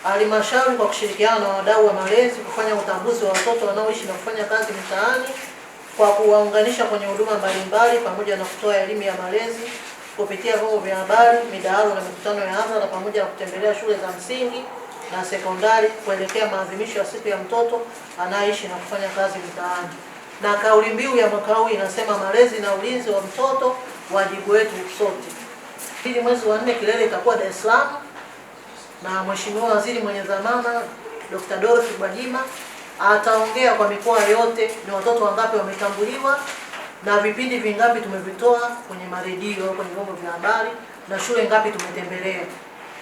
Halmashauri kwa kushirikiana na wadau wa malezi kufanya utambuzi wa watoto wanaoishi na kufanya kazi mitaani kwa kuwaunganisha kwenye huduma mbalimbali pamoja na kutoa elimu ya malezi kupitia vyombo vya habari, midahalo na mikutano ya hadhara pamoja na kutembelea shule za msingi na sekondari kuelekea maadhimisho ya siku ya mtoto anayeishi na kufanya kazi mitaani. Na kauli mbiu ya mwaka huu inasema malezi na ulinzi wa mtoto, wajibu wetu sote. Hili mwezi wa 4 kilele itakuwa Dar es Salaam na Mheshimiwa Waziri mwenye dhamana Dr. Dorothy Gwajima ataongea kwa mikoa yote ni watoto wangapi wametambuliwa na vipindi vingapi tumevitoa kwenye maredio au kwenye vyombo vya habari na shule ngapi tumetembelea.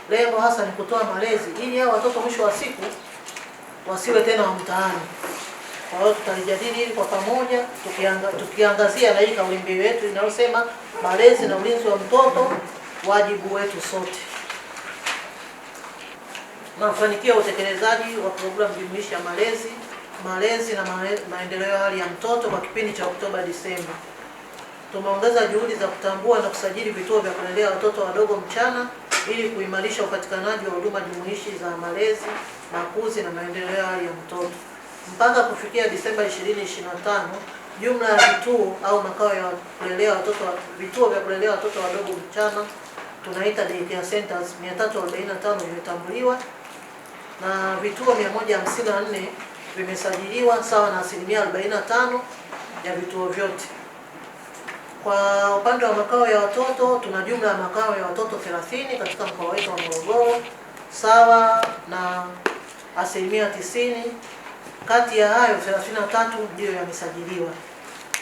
Lengo hasa ni kutoa malezi ili hao watoto mwisho wa siku wasiwe tena wa mtaani. Kwa hiyo tutalijadili hili kwa pamoja tukiangazia na hii kauli mbiu yetu inayosema malezi na ulinzi wa mtoto, wajibu wetu sote. Mafanikio ya utekelezaji wa programu jumuishi ya malezi na maendeleo ya hali ya mtoto kwa kipindi cha Oktoba-Disemba. Tumeongeza juhudi za kutambua na kusajili vituo vya kulelea watoto wadogo mchana ili kuimarisha upatikanaji wa huduma jumuishi za malezi, makuzi na maendeleo ya hali ya mtoto. Mpaka kufikia Disemba 2025, jumla ya vituo au makao ya kulelea watoto, vituo vya kulelea watoto wadogo mchana tunaita daycare centers 345 vimetambuliwa na vituo 154 vimesajiliwa sawa na 45% ya vituo vyote. Kwa upande wa makao ya watoto tuna jumla ya makao ya watoto 30 katika mkoa wetu wa Morogoro sawa na 90%. Kati ya hayo 33 ndio yamesajiliwa.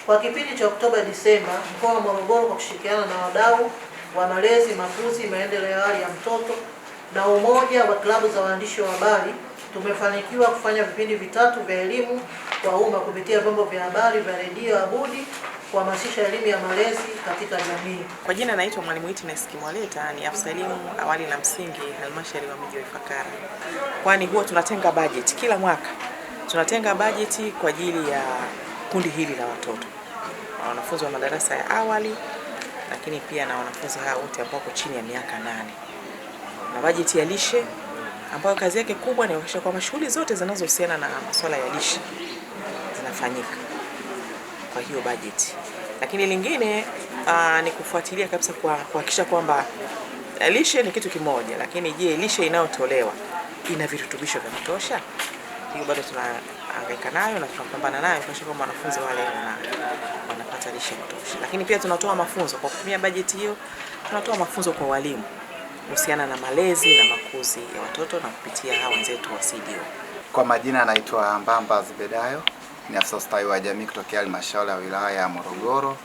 Kwa kipindi cha Oktoba-Disemba, mkoa wa Morogoro kwa kushirikiana na wadau wa malezi, makuzi, maendeleo ya hali ya mtoto na umoja wa klabu za waandishi wa habari tumefanikiwa kufanya vipindi vitatu vya elimu kwa umma kupitia vyombo vya habari vya redio Abudi kuhamasisha elimu ya malezi katika jamii. Kwa jina naitwa Mwalimu Witness Kimwaleta, ni afisa elimu awali na msingi halmashauri wa mji wa Ifakara. Kwani huwa tunatenga bajeti kila mwaka. Tunatenga bajeti kwa ajili ya kundi hili la watoto. Wanafunzi wa madarasa ya awali lakini pia na wanafunzi hao wote ambao wako chini ya miaka 8. Na bajeti ya lishe ambayo kazi yake kubwa ni kuhakikisha kwamba shughuli zote zinazohusiana na masuala ya lishe zinafanyika kwa hiyo bajeti. Lakini lingine ni kufuatilia kabisa kuhakikisha kwamba lishe ni kitu kimoja, lakini je, lishe inayotolewa ina virutubisho vya kutosha? Hiyo bado tunahangaika nayo na tunapambana nayo kuhakikisha kwamba wanafunzi wale wanapata lishe kutosha. Lakini pia tunatoa mafunzo kwa kutumia bajeti hiyo, tunatoa mafunzo kwa walimu kuhusiana na malezi na makuzi ya watoto na kupitia hawa wenzetu wa CDO. Kwa majina anaitwa Mbamba Zibedayo, ni afisa ustawi wa jamii kutokea halmashauri ya wilaya ya Morogoro.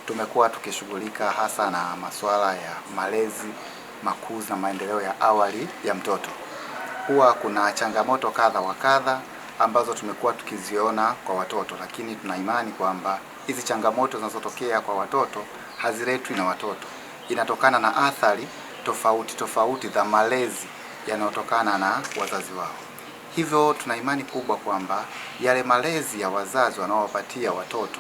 Tumekuwa tukishughulika hasa na masuala ya malezi, makuzi na maendeleo ya awali ya mtoto. Huwa kuna changamoto kadha wa kadha ambazo tumekuwa tukiziona kwa watoto, lakini tuna imani kwamba hizi changamoto zinazotokea kwa watoto haziletwi na watoto. Inatokana na athari tofauti za malezi yanayotokana na wazazi wao. Hivyo tuna imani kubwa kwamba yale malezi ya wazazi wanaowapatia watoto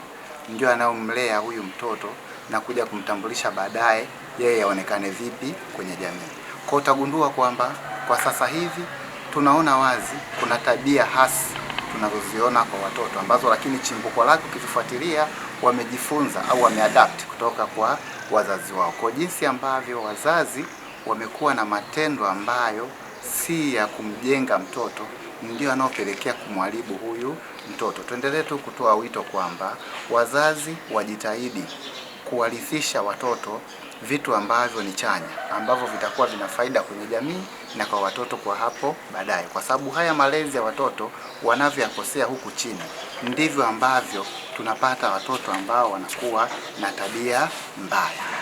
ndio yanayomlea huyu mtoto na kuja kumtambulisha baadaye yeye yaonekane vipi kwenye jamii. Kwa utagundua kwamba kwa sasa hivi tunaona wazi kuna tabia hasi tunazoziona kwa watoto ambazo lakini chimbuko lake ukifuatilia wamejifunza au wameadapt kutoka kwa wazazi wao. Kwa jinsi ambavyo wazazi wamekuwa na matendo ambayo si ya kumjenga mtoto ndio anaopelekea kumharibu huyu mtoto. Tuendelee tu kutoa wito kwamba wazazi wajitahidi kuwarithisha watoto vitu ambavyo ni chanya, ambavyo vitakuwa vina faida kwenye jamii na kwa watoto kwa hapo baadaye. Kwa sababu haya malezi ya watoto wanavyoyakosea huku chini ndivyo ambavyo tunapata watoto ambao wanakuwa na tabia mbaya.